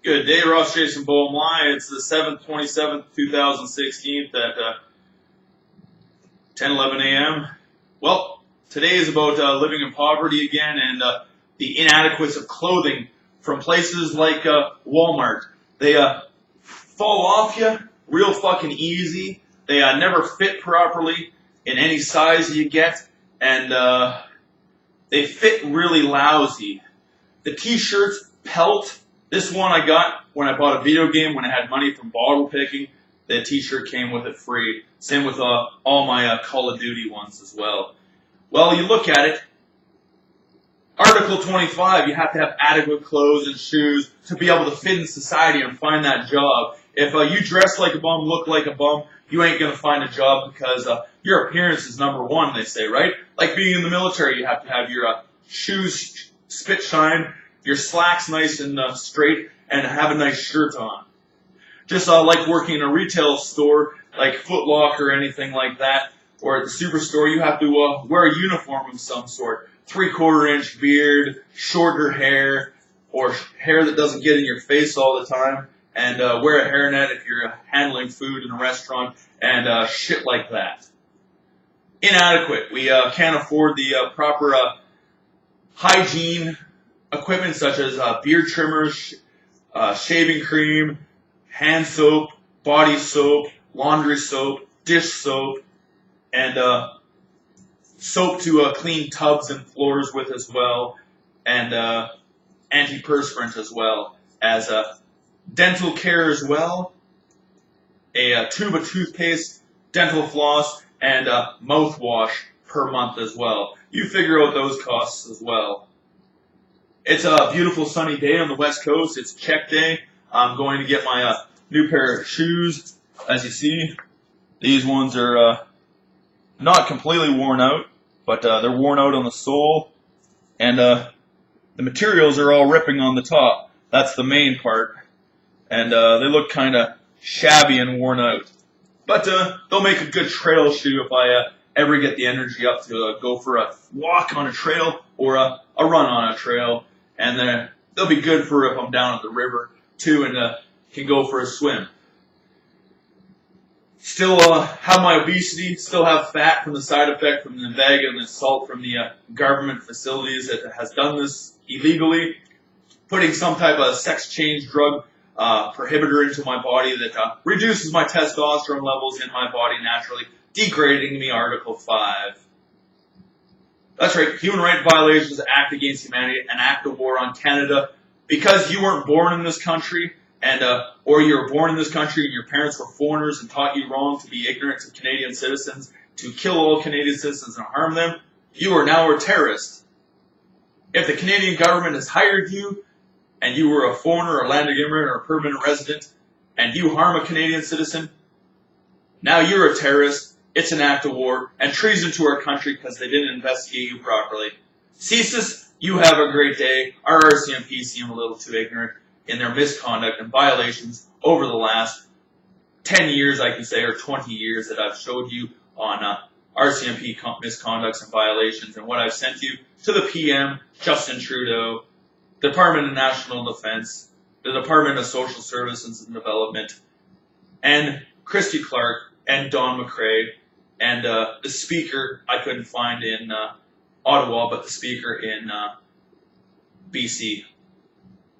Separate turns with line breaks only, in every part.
Good day, Ross Jason Boehm Lie. It's the 7th, 27th, 2016 at 10:11 a.m. Well, today is about living in poverty again and the inadequacy of clothing from places like Walmart. They fall off you real fucking easy. They never fit properly in any size you get, and they fit really lousy. The t-shirts pelt. This one I got when I bought a video game when I had money from bottle picking. The t-shirt came with it free. Same with all my Call of Duty ones as well. Well, you look at it, Article 25, you have to have adequate clothes and shoes to be able to fit in society and find that job. If you dress like a bum, look like a bum, you ain't going to find a job because your appearance is number one, they say, right? Like being in the military, you have to have your shoes spit shine, your slacks nice and straight, and have a nice shirt on. Just like working in a retail store, like Foot Locker or anything like that, or at the superstore, you have to wear a uniform of some sort. 3/4 inch beard, shorter hair, or hair that doesn't get in your face all the time, and wear a hairnet if you're handling food in a restaurant, and shit like that. Inadequate. We can't afford the proper hygiene equipment such as beard trimmers, shaving cream, hand soap, body soap, laundry soap, dish soap, and soap to clean tubs and floors with as well, and antiperspirant as well, as dental care as well, a tube of toothpaste, dental floss, and mouthwash per month as well. You figure out those costs as well. It's a beautiful sunny day on the West Coast. It's check day. I'm going to get my new pair of shoes. As you see, these ones are not completely worn out, but they're worn out on the sole, and the materials are all ripping on the top. That's the main part, and they look kind of shabby and worn out. But they'll make a good trail shoe if I ever get the energy up to go for a walk on a trail or a run on a trail. And they'll be good for if I'm down at the river, too, and can go for a swim. Still have my obesity, still have fat from the side effect from the invega and the salt from the government facilities that has done this illegally. Putting some type of sex change drug prohibitor into my body that reduces my testosterone levels in my body naturally, degrading me, Article 5. That's right, human rights violations, act against humanity, an act of war on Canada. Because you weren't born in this country, and or you were born in this country and your parents were foreigners and taught you wrong to be ignorant to Canadian citizens, to kill all Canadian citizens and harm them, you are now a terrorist. If the Canadian government has hired you, and you were a foreigner, a landed immigrant, or a permanent resident, and you harm a Canadian citizen, now you're a terrorist. It's an act of war and treason to our country because they didn't investigate you properly. CSIS, you have a great day. Our RCMP seem a little too ignorant in their misconduct and violations over the last 10 years, I can say, or 20 years that I've showed you on RCMP misconducts and violations, and what I've sent you to the PM, Justin Trudeau, the Department of National Defense, the Department of Social Services and Development, and Christy Clark, and Don McCrae, and the speaker I couldn't find in Ottawa, but the speaker in BC.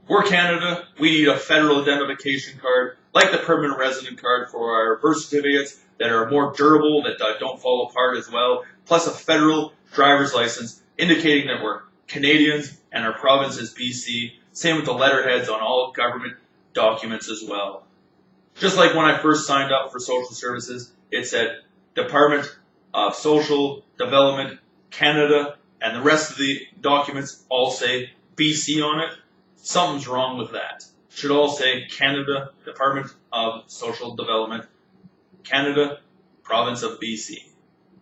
We're Canada. We need a federal identification card, like the permanent resident card for our birth certificates that are more durable, that don't fall apart as well, plus a federal driver's license indicating that we're Canadians and our province is BC. Same with the letterheads on all government documents as well. Just like when I first signed up for social services, it said Department of Social Development, Canada, and the rest of the documents all say BC on it. Something's wrong with that. It should all say Canada, Department of Social Development, Canada, Province of BC.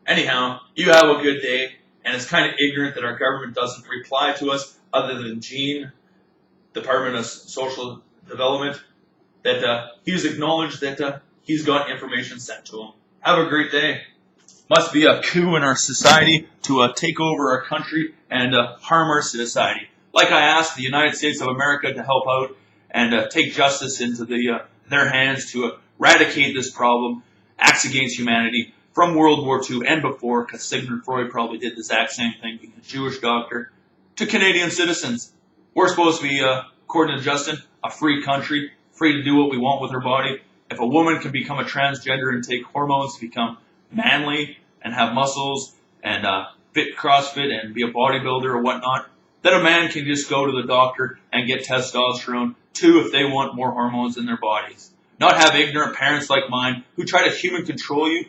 Anyhow, you have a good day, and it's kind of ignorant that our government doesn't reply to us other than Gene, Department of Social Development, that he's acknowledged that he's got information sent to him. Have a great day. Must be a coup in our society to take over our country and harm our society. Like I asked the United States of America to help out, and take justice into their hands to eradicate this problem, acts against humanity from World War II and before, because Sigmund Freud probably did the exact same thing, being a Jewish doctor, to Canadian citizens. We're supposed to be, according to Justin, a free country, free to do what we want with our body. If a woman can become a transgender and take hormones to become manly and have muscles and fit CrossFit and be a bodybuilder or whatnot, then a man can just go to the doctor and get testosterone too if they want more hormones in their bodies. Not have ignorant parents like mine who try to human control you,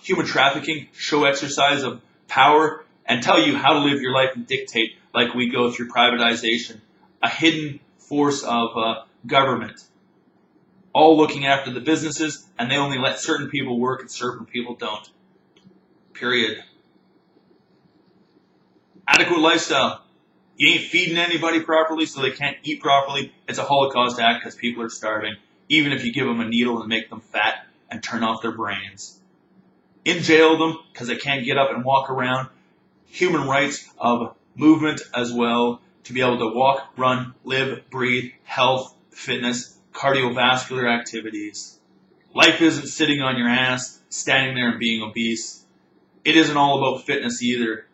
human trafficking, show exercise of power, and tell you how to live your life and dictate like we go through privatization, a hidden force of government, all looking after the businesses, and they only let certain people work and certain people don't. Period. Adequate lifestyle. You ain't feeding anybody properly so they can't eat properly. It's a Holocaust act because people are starving, even if you give them a needle and make them fat and turn off their brains. In jail them because they can't get up and walk around. Human rights of movement as well, to be able to walk, run, live, breathe, health, fitness, cardiovascular activities. Life isn't sitting on your ass, standing there and being obese. It isn't all about fitness either.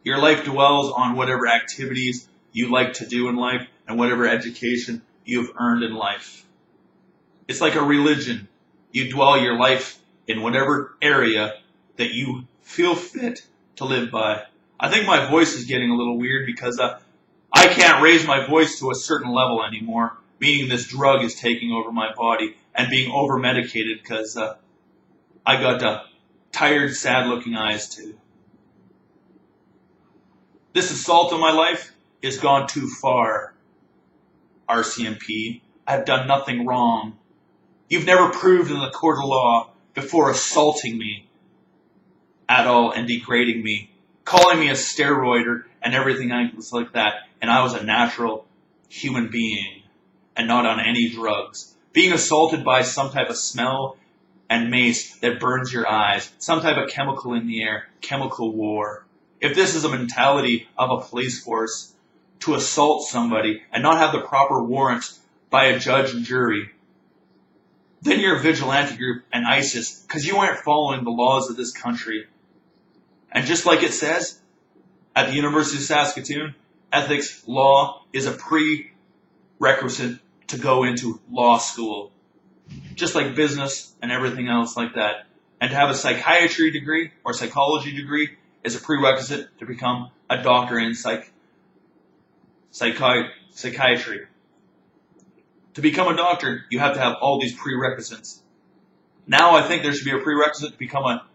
Your life dwells on whatever activities you like to do in life and whatever education you've earned in life. It's like a religion. You dwell your life in whatever area that you feel fit to live by. I think my voice is getting a little weird because I can't raise my voice to a certain level anymore, meaning this drug is taking over my body and being over-medicated because I got tired, sad-looking eyes too. This assault on my life has gone too far, RCMP. I've done nothing wrong. You've never proved in the court of law before assaulting me at all and degrading me, calling me a steroider and everything else like that, and I was a natural human being and not on any drugs. Being assaulted by some type of smell and mace that burns your eyes, some type of chemical in the air, chemical war. If this is a mentality of a police force to assault somebody and not have the proper warrants by a judge and jury, then you're a vigilante group and ISIS because you aren't following the laws of this country. And just like it says at the University of Saskatoon, ethics law is a prerequisite to go into law school, just like business and everything else like that. And to have a psychiatry degree or psychology degree is a prerequisite to become a doctor in psychiatry. To become a doctor, you have to have all these prerequisites. Now I think there should be a prerequisite to become a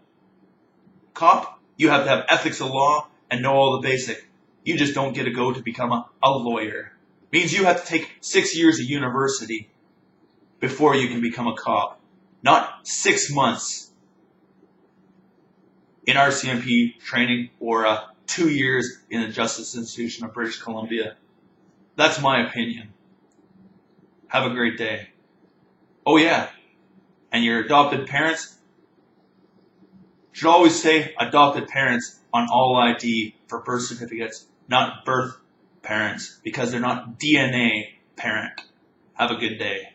cop. You have to have ethics of law and know all the basic. You just don't get to go to become a lawyer. Means you have to take 6 years of university before you can become a cop. Not 6 months in RCMP training or 2 years in the Justice Institution of British Columbia. That's my opinion. Have a great day. Oh yeah, and your adopted parents should always say adopted parents on all ID for birth certificates, not birth parents, because they're not DNA parent. Have a good day.